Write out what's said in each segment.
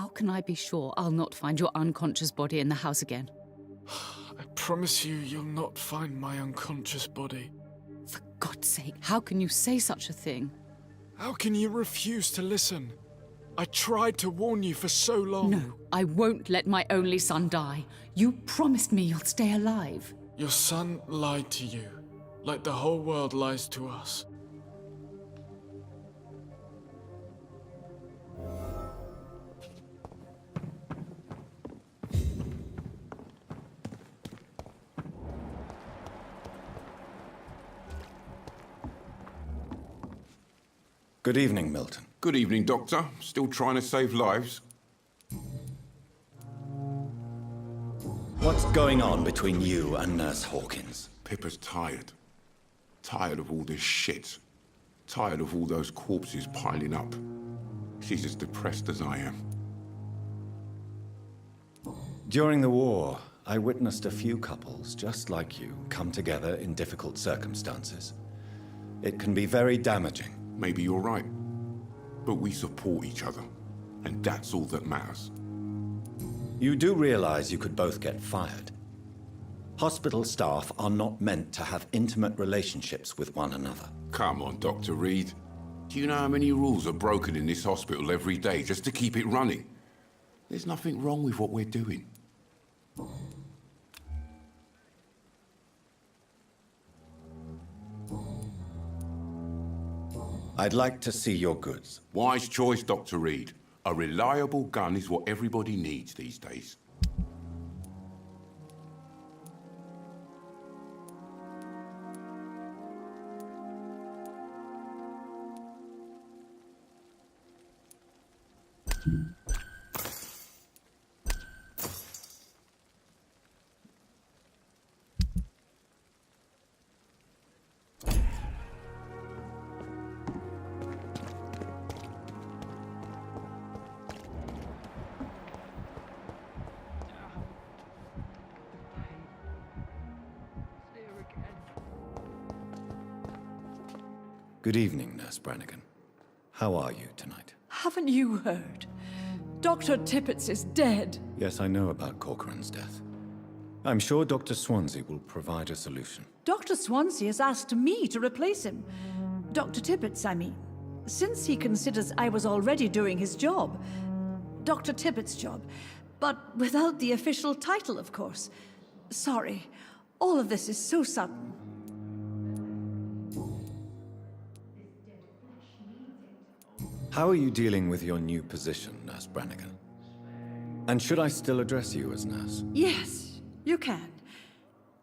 How can I be sure I'll not find your unconscious body in the house again? I promise you, you'll not find my unconscious body. For God's sake, how can you say such a thing? How can you refuse to listen? I tried to warn you for so long. No, I won't let my only son die. You promised me you'll stay alive. Your son lied to you, like the whole world lies to us. Good evening, Milton. Good evening, Doctor. Still trying to save lives? What's going on between you and Nurse Hawkins? Pippa's tired. Tired of all this shit. Tired of all those corpses piling up. She's as depressed as I am. During the war, I witnessed a few couples just like you come together in difficult circumstances. It can be very damaging. Maybe you're right. But we support each other. And that's all that matters. You do realize you could both get fired. Hospital staff are not meant to have intimate relationships with one another. Come on, Dr. Reid. Do you know how many rules are broken in this hospital every day just to keep it running? There's nothing wrong with what we're doing. I'd like to see your goods. Wise choice, Dr. Reid. A reliable gun is what everybody needs these days. Good evening, Nurse Brannigan. How are you tonight? Haven't you heard? Dr. Tippets is dead. Yes, I know about Corcoran's death. I'm sure Dr. Swansea will provide a solution. Dr. Swansea has asked me to replace him. Dr. Tippets, I mean. Since he considers I was already doing his job. Dr. Tippets' job. But without the official title, of course. Sorry. All of this is so sudden. How are you dealing with your new position, Nurse Brannigan? And should I still address you as nurse? Yes, you can.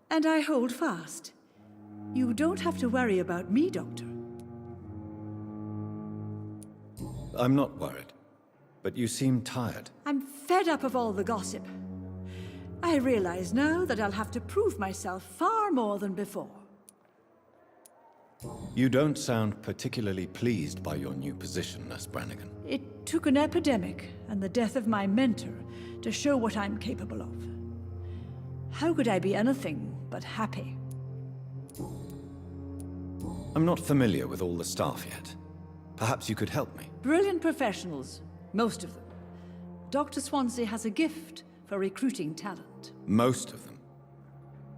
And I hold fast. You don't have to worry about me, Doctor. I'm not worried, but you seem tired. I'm fed up of all the gossip. I realize now that I'll have to prove myself far more than before. You don't sound particularly pleased by your new position, Nurse Brannigan. It took an epidemic and the death of my mentor to show what I'm capable of. How could I be anything but happy? I'm not familiar with all the staff yet. Perhaps you could help me. Brilliant professionals, most of them. Dr. Swansea has a gift for recruiting talent. Most of them.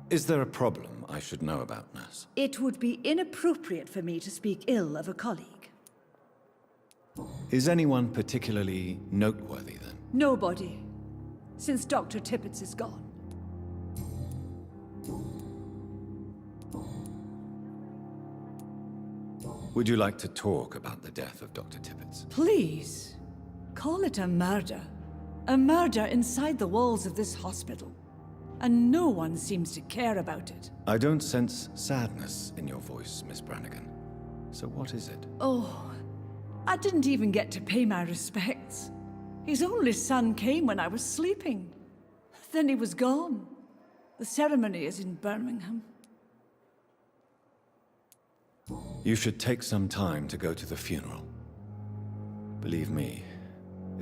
Is there a problem I should know about, Nurse? It would be inappropriate for me to speak ill of a colleague. Is anyone particularly noteworthy, then? Nobody, since Dr. Tippets is gone. Would you like to talk about the death of Dr. Tippets? Please, call it a murder. A murder inside the walls of this hospital. And no one seems to care about it. I don't sense sadness in your voice, Miss Brannigan. So what is it? Oh, I didn't even get to pay my respects. His only son came when I was sleeping. Then he was gone. The ceremony is in Birmingham. You should take some time to go to the funeral. Believe me,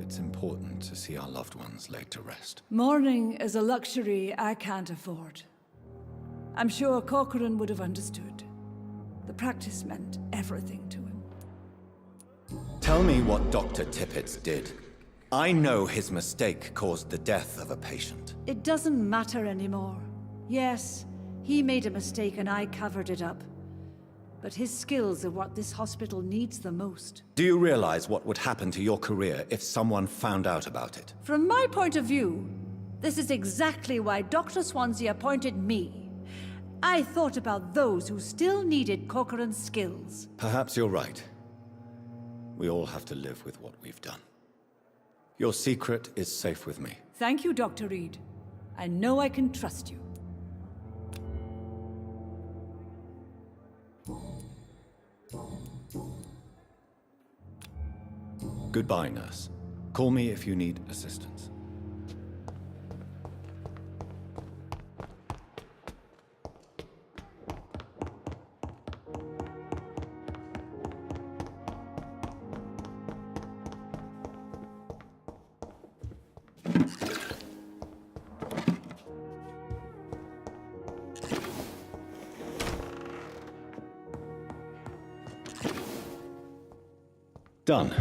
it's important to see our loved ones laid to rest. Mourning is a luxury I can't afford. I'm sure Corcoran would have understood. The practice meant everything to him. Tell me what Dr. Tippets did. I know his mistake caused the death of a patient. It doesn't matter anymore. Yes, he made a mistake and I covered it up. But his skills are what this hospital needs the most. Do you realize what would happen to your career if someone found out about it? From my point of view, this is exactly why Dr. Swansea appointed me. I thought about those who still needed Corcoran's skills. Perhaps you're right. We all have to live with what we've done. Your secret is safe with me. Thank you, Dr. Reid. I know I can trust you. Goodbye, nurse. Call me if you need assistance. Done.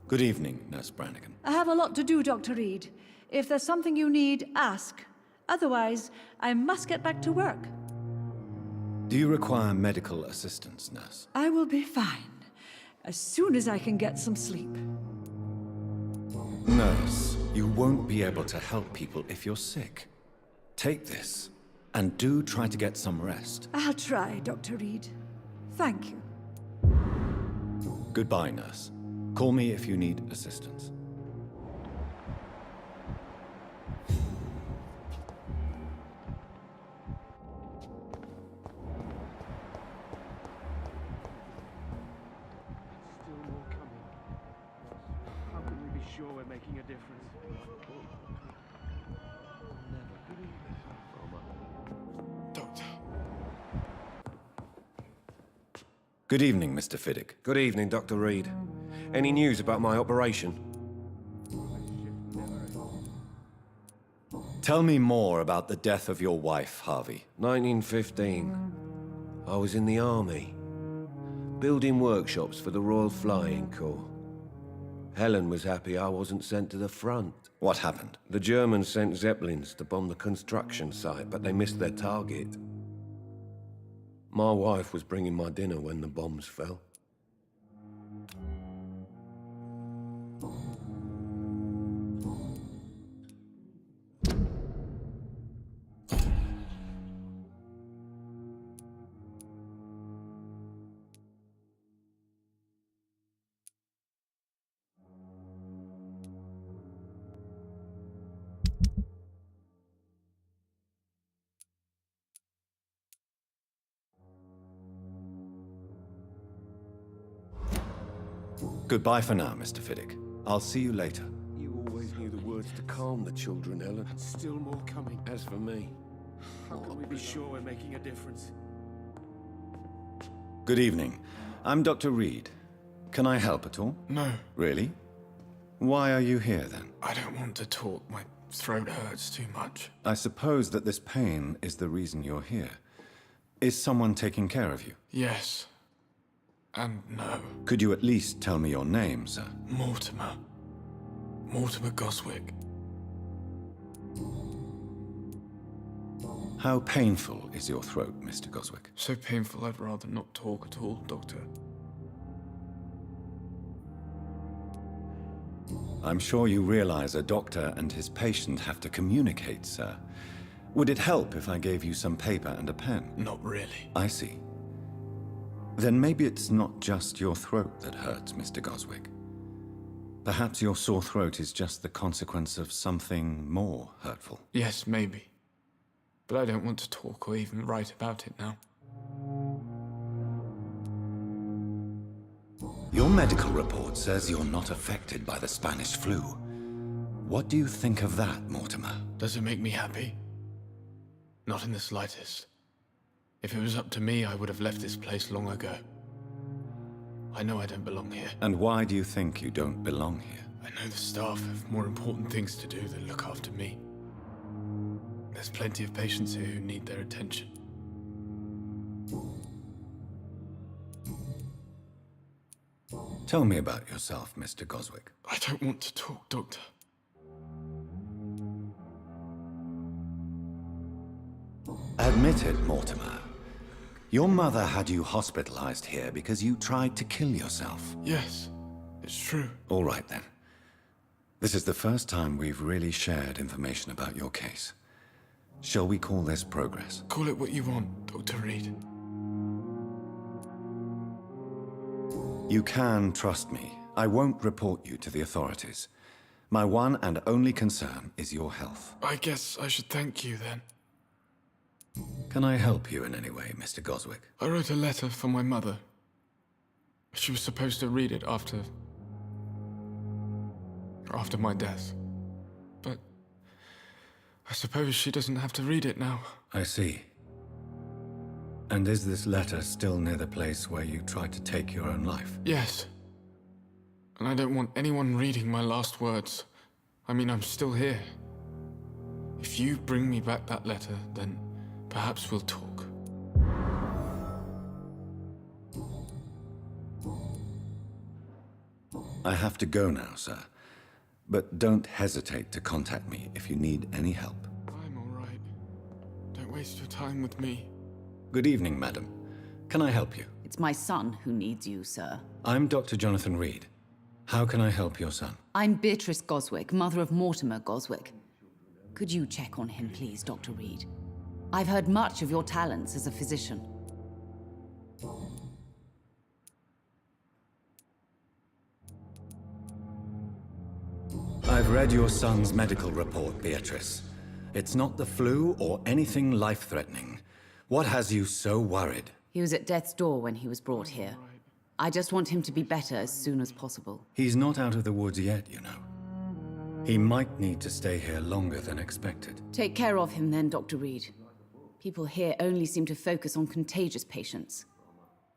Good evening, Nurse Brannigan. I have a lot to do, Dr. Reid. If there's something you need, ask. Otherwise, I must get back to work. Do you require medical assistance, nurse? I will be fine, as soon as I can get some sleep. Nurse, you won't be able to help people if you're sick. Take this, and do try to get some rest. I'll try, Dr. Reid. Thank you. Goodbye, nurse. Call me if you need assistance. Still more coming. How can we be sure we're making a difference? Doctor. Good evening, Mr. Fiddick. Good evening, Dr. Reid. Any news about my operation? Tell me more about the death of your wife, Harvey. 1915. I was in the army, building workshops for the Royal Flying Corps. Helen was happy I wasn't sent to the front. What happened? The Germans sent Zeppelins to bomb the construction site, but they missed their target. My wife was bringing my dinner when the bombs fell. Goodbye for now, Mr. Fiddick. I'll see you later. You always knew the words to calm the children, Helen. Still more coming. As for me, How can we be sure we're making a difference? Good evening. I'm Dr. Reid. Can I help at all? No, Really? Why are you here, then? I don't want to talk. My throat hurts too much. I suppose that this pain is the reason you're here. Is someone taking care of you? Yes. And no. Could you at least tell me your name, sir? Mortimer. Mortimer Goswick. How painful is your throat, Mr. Goswick? So painful I'd rather not talk at all, Doctor. I'm sure you realize a doctor and his patient have to communicate, sir. Would it help if I gave you some paper and a pen? Not really. I see. Then maybe it's not just your throat that hurts, Mr. Goswick. Perhaps your sore throat is just the consequence of something more hurtful. Yes, maybe. But I don't want to talk or even write about it now. Your medical report says you're not affected by the Spanish flu. What do you think of that, Mortimer? Does it make me happy? Not in the slightest. If it was up to me, I would have left this place long ago. I know I don't belong here. And why do you think you don't belong here? I know the staff have more important things to do than look after me. There's plenty of patients here who need their attention. Tell me about yourself, Mr. Goswick. I don't want to talk, Doctor. Admit it, Mortimer. Your mother had you hospitalized here because you tried to kill yourself. Yes, it's true. All right, then. This is the first time we've really shared information about your case. Shall we call this progress? Call it what you want, Dr. Reid. You can trust me. I won't report you to the authorities. My one and only concern is your health. I guess I should thank you then. Can I help you in any way, Mr. Goswick? I wrote a letter for my mother. She was supposed to read it after my death. But I suppose she doesn't have to read it now. I see. And is this letter still near the place where you tried to take your own life? Yes. And I don't want anyone reading my last words. I mean, I'm still here. If you bring me back that letter, then perhaps we'll talk. I have to go now, sir. But don't hesitate to contact me if you need any help. I'm all right. Don't waste your time with me. Good evening, madam. Can I help you? It's my son who needs you, sir. I'm Dr. Jonathan Reid. How can I help your son? I'm Beatrice Goswick, mother of Mortimer Goswick. Could you check on him, please, Dr. Reid? I've heard much of your talents as a physician. I've read your son's medical report, Beatrice. It's not the flu or anything life-threatening. What has you so worried? He was at death's door when he was brought here. I just want him to be better as soon as possible. He's not out of the woods yet, you know. He might need to stay here longer than expected. Take care of him then, Dr. Reid. People here only seem to focus on contagious patients.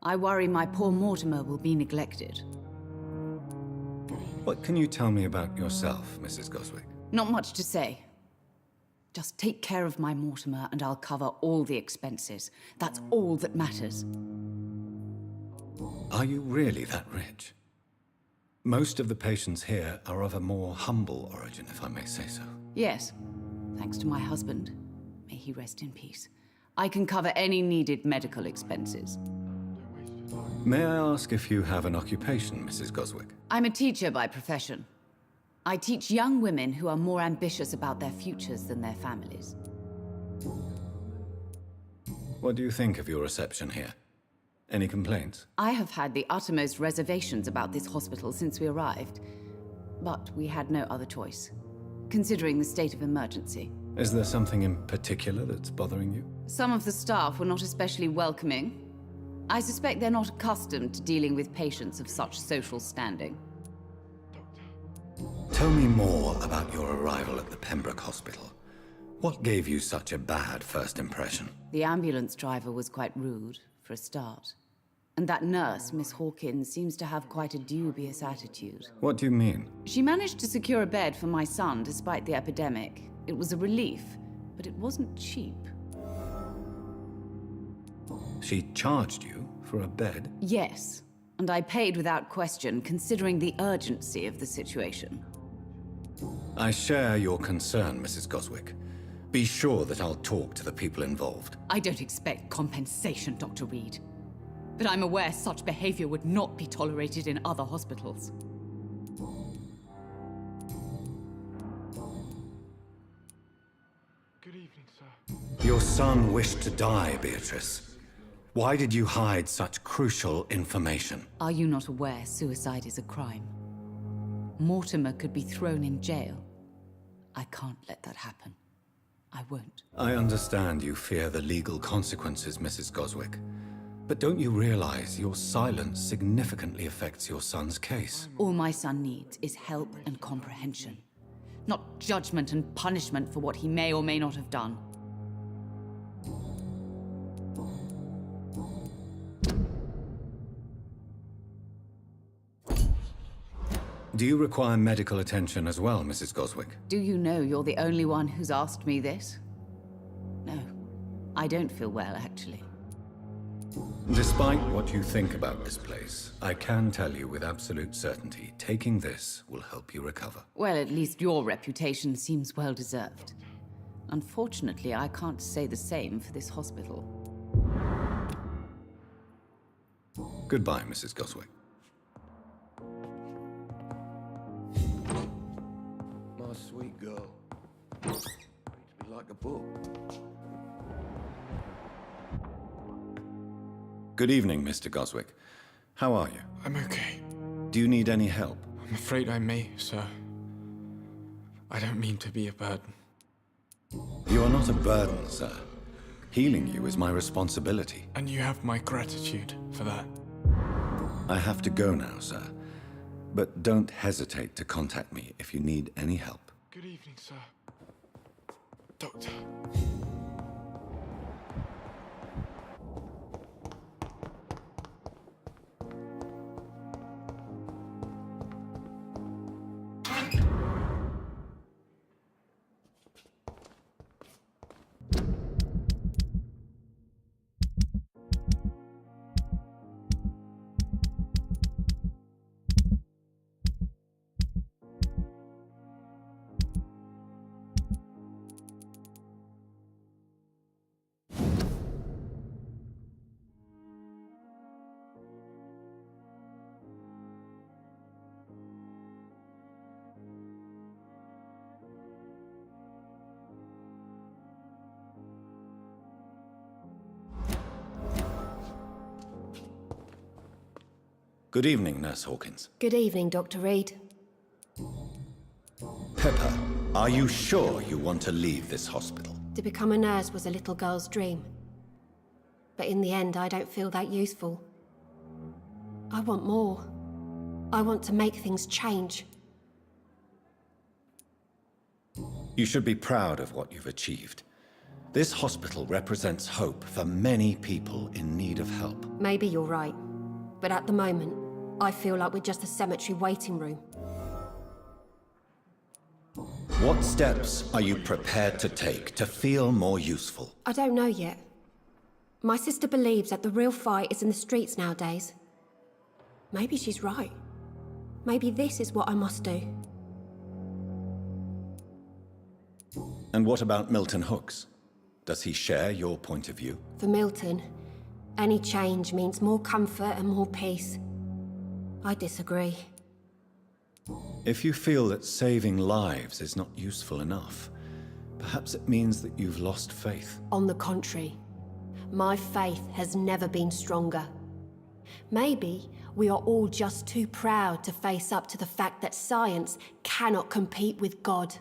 I worry my poor Mortimer will be neglected. What can you tell me about yourself, Mrs. Goswick? Not much to say. Just take care of my Mortimer and I'll cover all the expenses. That's all that matters. Are you really that rich? Most of the patients here are of a more humble origin, if I may say so. Yes, thanks to my husband. May he rest in peace. I can cover any needed medical expenses. May I ask if you have an occupation, Mrs. Goswick? I'm a teacher by profession. I teach young women who are more ambitious about their futures than their families. What do you think of your reception here? Any complaints? I have had the uttermost reservations about this hospital since we arrived, but we had no other choice, considering the state of emergency. Is there something in particular that's bothering you? Some of the staff were not especially welcoming. I suspect they're not accustomed to dealing with patients of such social standing. Tell me more about your arrival at the Pembroke Hospital. What gave you such a bad first impression? The ambulance driver was quite rude, for a start. And that nurse, Miss Hawkins, seems to have quite a dubious attitude. What do you mean? She managed to secure a bed for my son despite the epidemic. It was a relief, but it wasn't cheap. She charged you for a bed? Yes, and I paid without question, considering the urgency of the situation. I share your concern, Mrs. Goswick. Be sure that I'll talk to the people involved. I don't expect compensation, Dr. Reid. But I'm aware such behavior would not be tolerated in other hospitals. Good evening, sir. Your son wished to die, Beatrice. Why did you hide such crucial information? Are you not aware suicide is a crime? Mortimer could be thrown in jail. I can't let that happen. I won't. I understand you fear the legal consequences, Mrs. Goswick. But don't you realize your silence significantly affects your son's case? All my son needs is help and comprehension. Not judgment and punishment for what he may or may not have done. Do you require medical attention as well, Mrs. Goswick? Do you know you're the only one who's asked me this? No, I don't feel well, actually. Despite what you think about this place, I can tell you with absolute certainty, taking this will help you recover. Well, at least your reputation seems well deserved. Unfortunately, I can't say the same for this hospital. Goodbye, Mrs. Goswick. My sweet girl. Reads me like a book. Good evening, Mr. Goswick. How are you? I'm okay. Do you need any help? I'm afraid I may, sir. I don't mean to be a burden. You are not a burden, sir. Healing you is my responsibility. And you have my gratitude for that. I have to go now, sir. But don't hesitate to contact me if you need any help. Good evening, sir. Doctor. Good evening, Nurse Hawkins. Good evening, Dr. Reid. Pepper, are you sure you want to leave this hospital? To become a nurse was a little girl's dream. But in the end, I don't feel that useful. I want more. I want to make things change. You should be proud of what you've achieved. This hospital represents hope for many people in need of help. Maybe you're right. But at the moment, I feel like we're just a cemetery waiting room. What steps are you prepared to take to feel more useful? I don't know yet. My sister believes that the real fight is in the streets nowadays. Maybe she's right. Maybe this is what I must do. And what about Milton Hooks? Does he share your point of view? For Milton, any change means more comfort and more peace. I disagree. If you feel that saving lives is not useful enough, perhaps it means that you've lost faith. On the contrary, my faith has never been stronger. Maybe we are all just too proud to face up to the fact that science cannot compete with God.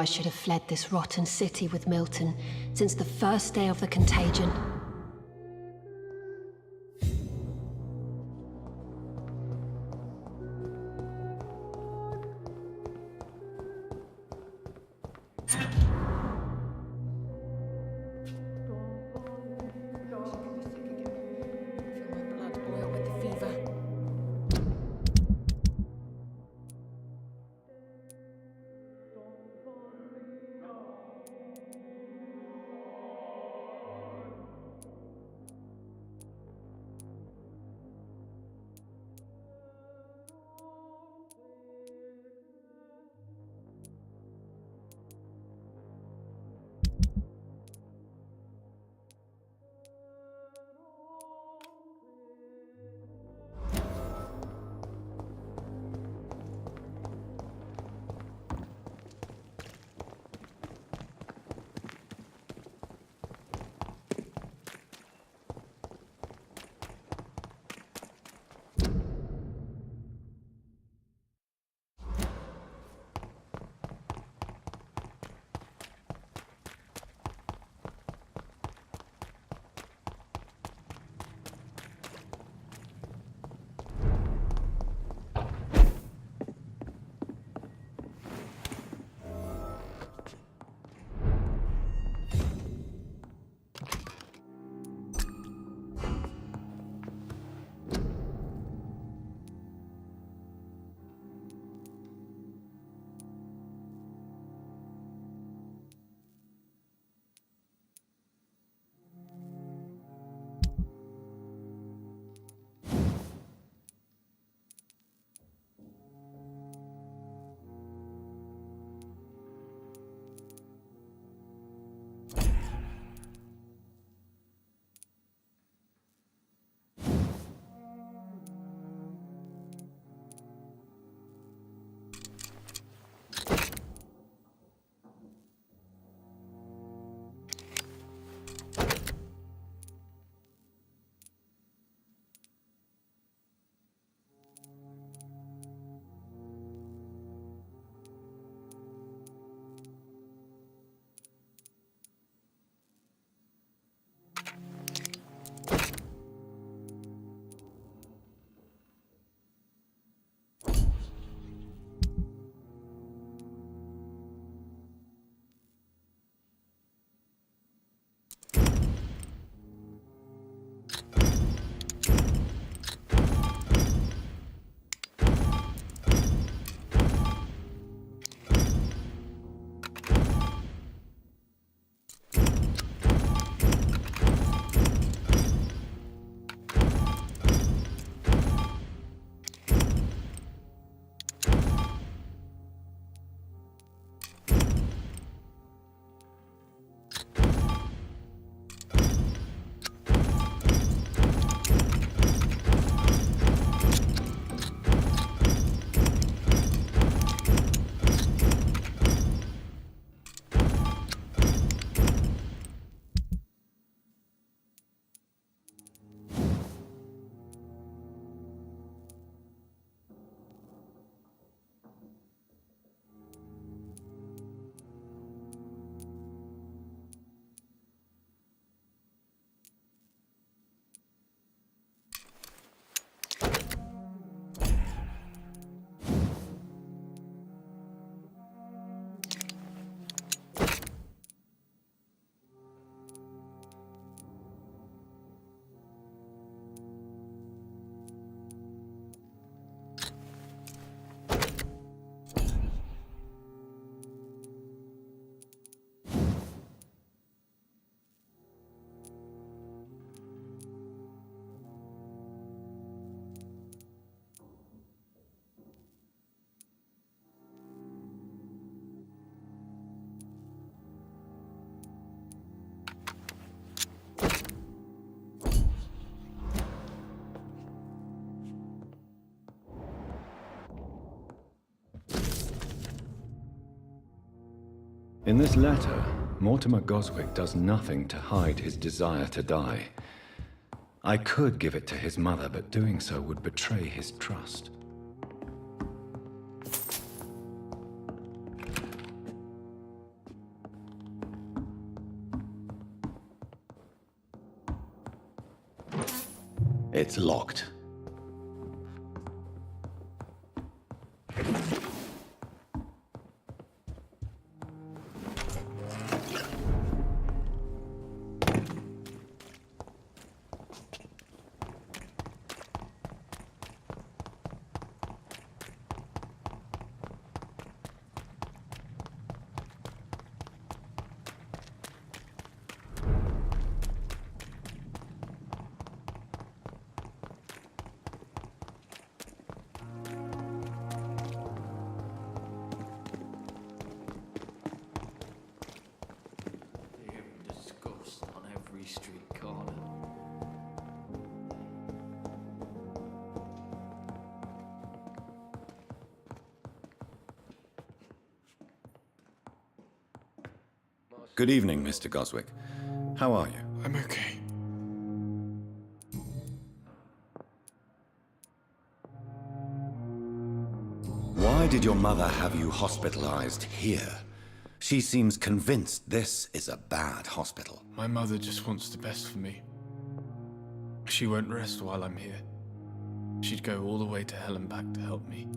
I should have fled this rotten city with Milton since the first day of the contagion. In this letter, Mortimer Goswick does nothing to hide his desire to die. I could give it to his mother, but doing so would betray his trust. It's locked. Disgust on every street corner. Good evening, Mr. Goswick. How are you? I'm okay. Why did your mother have you hospitalized here? She seems convinced this is a bad hospital. My mother just wants the best for me. She won't rest while I'm here. She'd go all the way to hell and back to help me.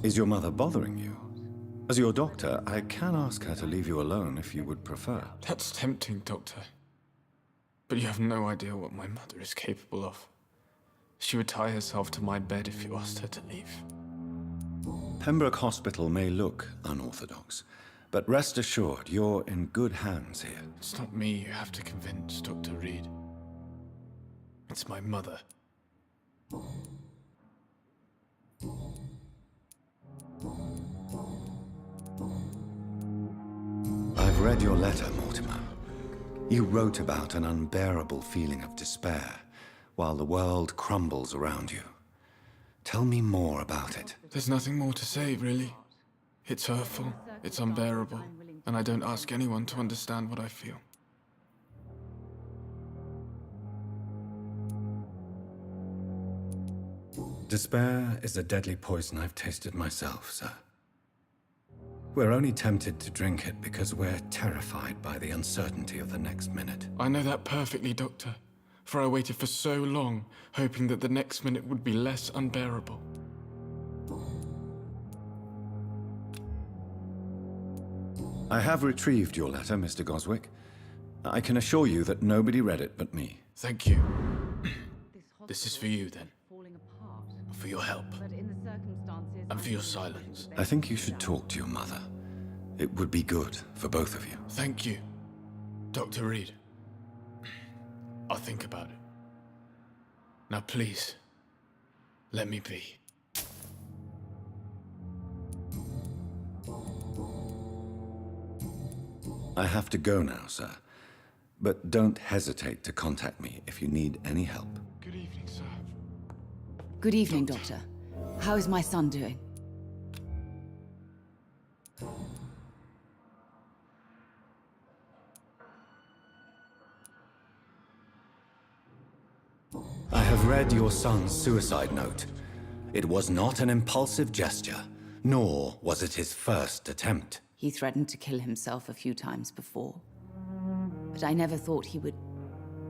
Is your mother bothering you? As your doctor, I can ask her to leave you alone if you would prefer. That's tempting, Doctor. But you have no idea what my mother is capable of. She would tie herself to my bed if you asked her to leave. Pembroke Hospital may look unorthodox, but rest assured, you're in good hands here. It's not me you have to convince, Dr. Reid. It's my mother. I've read your letter, Mortimer. You wrote about an unbearable feeling of despair while the world crumbles around you. Tell me more about it. There's nothing more to say, really. It's hurtful, it's unbearable, and I don't ask anyone to understand what I feel. Despair is a deadly poison I've tasted myself, sir. We're only tempted to drink it because we're terrified by the uncertainty of the next minute. I know that perfectly, Doctor. For I waited for so long, hoping that the next minute would be less unbearable. I have retrieved your letter, Mr. Goswick. I can assure you that nobody read it but me. Thank you. This is for you, then. For your help. And for your silence. I think you should talk to your mother. It would be good for both of you. Thank you, Dr. Reid. I'll think about it. Now please, let me be. I have to go now, sir. But don't hesitate to contact me if you need any help. Good evening, sir. Good evening, Doctor. How is my son doing? I have read your son's suicide note. It was not an impulsive gesture, nor was it his first attempt. He threatened to kill himself a few times before. But I never thought he would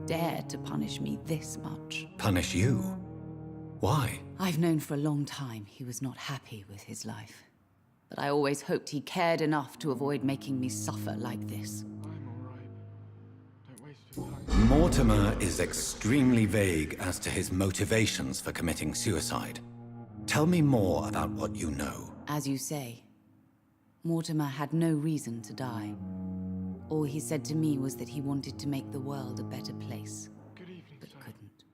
dare to punish me this much. Punish you? Why? I've known for a long time he was not happy with his life. But I always hoped he cared enough to avoid making me suffer like this. I'm all right. Don't waste your time. Mortimer is extremely vague as to his motivations for committing suicide. Tell me more about what you know. As you say, Mortimer had no reason to die. All he said to me was that he wanted to make the world a better place, Good evening, but sir. couldn't.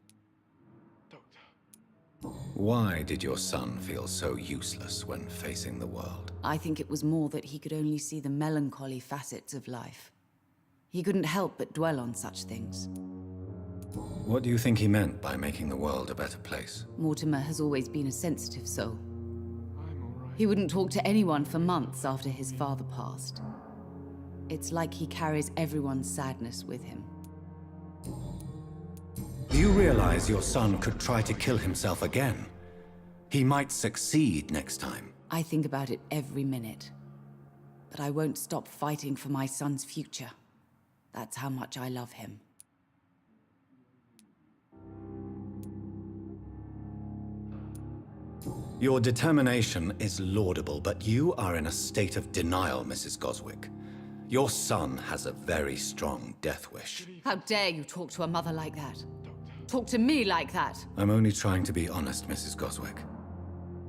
Doctor. Why did your son feel so useless when facing the world? I think it was more that he could only see the melancholy facets of life. He couldn't help but dwell on such things. What do you think he meant by making the world a better place? Mortimer has always been a sensitive soul. I'm all right. He wouldn't talk to anyone for months after his father passed. It's like he carries everyone's sadness with him. Do you realize your son could try to kill himself again? He might succeed next time. I think about it every minute. But I won't stop fighting for my son's future. That's how much I love him. Your determination is laudable, but you are in a state of denial, Mrs. Goswick. Your son has a very strong death wish. How dare you talk to a mother like that? Talk to me like that? I'm only trying to be honest, Mrs. Goswick.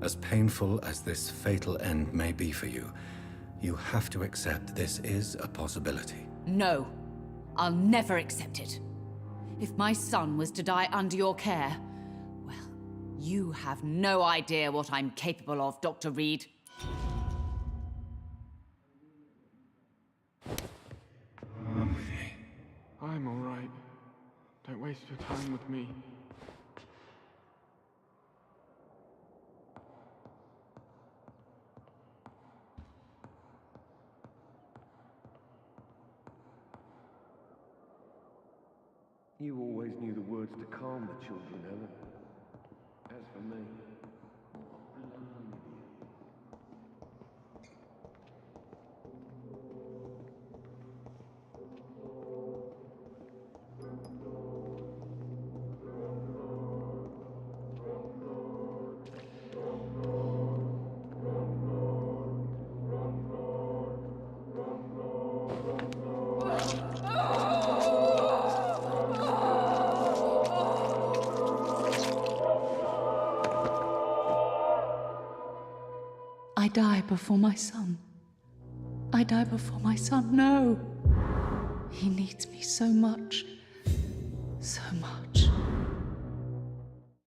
As painful as this fatal end may be for you, you have to accept this is a possibility. No, I'll never accept it. If my son was to die under your care, well, you have no idea what I'm capable of, Dr. Reid. I'm all right. Don't waste your time with me. You always knew the words to calm the children, Helen. As for me, I die before my son. I die before my son. No. He needs me so much. So much.